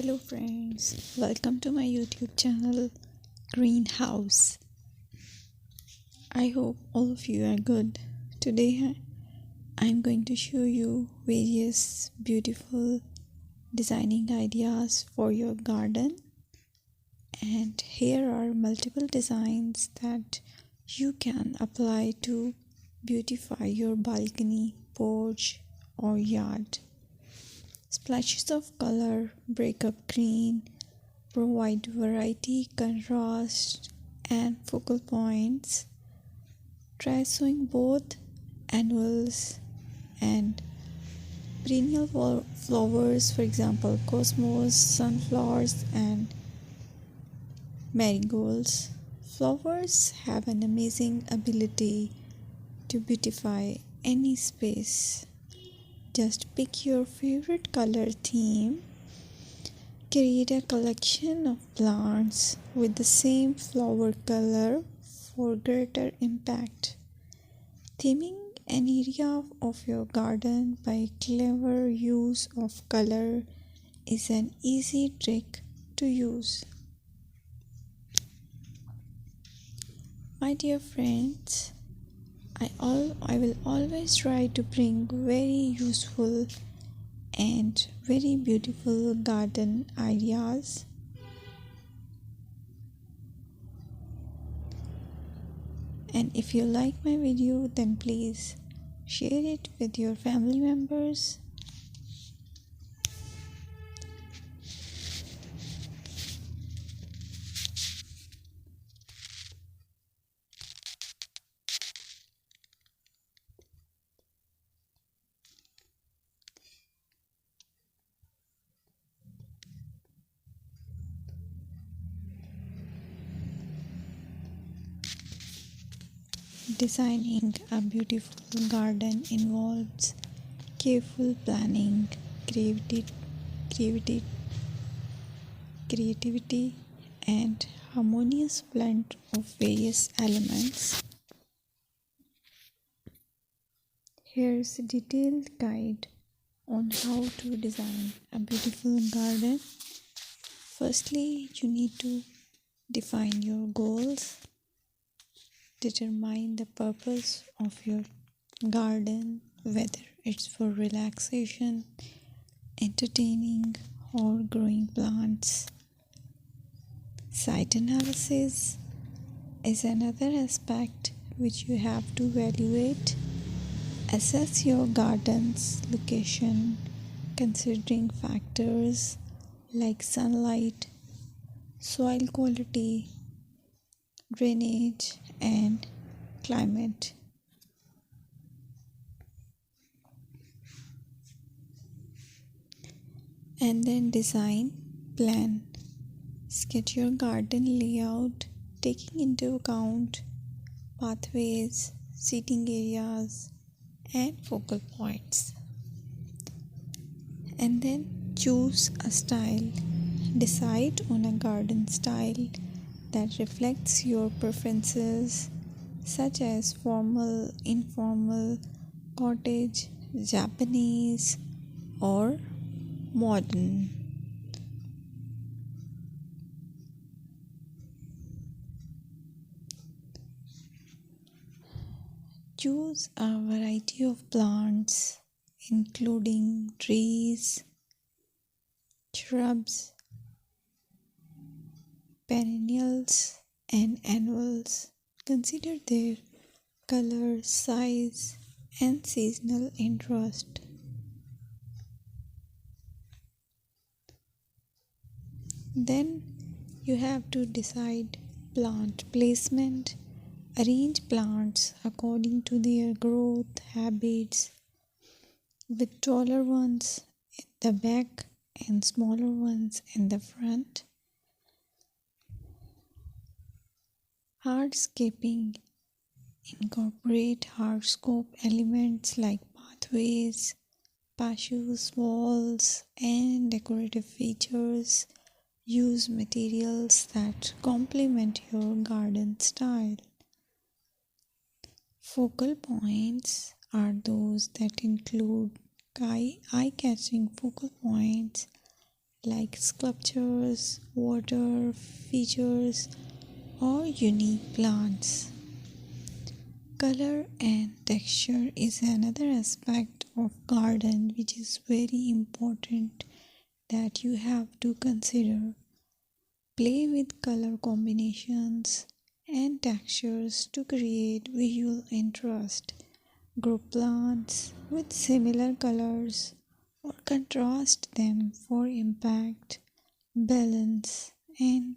Hello friends, welcome to my YouTube channel Greenhouse. I hope all of you are good. Today I'm going to show you various beautiful designing ideas for your garden, and here are multiple designs that you can apply to beautify your balcony, porch or yard. Splashes of color break up green, provide variety, contrast, and focal points. Try sowing both annuals and perennial flowers, for example, cosmos, sunflowers, and marigolds. Flowers have an amazing ability to beautify any space. Just pick your favorite color theme. Create a collection of plants with the same flower color for greater impact. Theming an area of your garden by clever use of color is an easy trick to use. My dear friends, I will always try to bring very useful and very beautiful garden ideas. And if you like my video, then please share it with your family members. Designing a beautiful garden involves careful planning, creativity, creativity, and harmonious blend of various elements. Here's a detailed guide on how to design a beautiful garden. Firstly, you need to define your goals. Determine the purpose of your garden, whether it's for relaxation, entertaining, or growing plants. Site analysis is another aspect which you have to evaluate. Assess your garden's location, considering factors like sunlight, soil quality, drainage, and climate. And then design plan. Sketch your garden layout, taking into account pathways, seating areas, and focal points. And then choose a style. Decide on a garden style that reflects your preferences, such as formal, informal, cottage, Japanese, or modern. Choose a variety of plants, including trees, shrubs, perennials, and annuals. Consider their color, size, and seasonal interest. Then you have to decide plant placement. Arrange plants according to their growth habits, with taller ones in the back and smaller ones in the front. Hardscaping. Incorporate hardscape elements like pathways, patios, walls, and decorative features. Use materials that complement your garden style. Focal points are those that include eye-catching focal points like sculptures, water features, or unique plants. Color and texture is another aspect of garden which is very important that you have to consider. Play with color combinations and textures to create visual interest. Group plants with similar colors or contrast them for impact, balance, and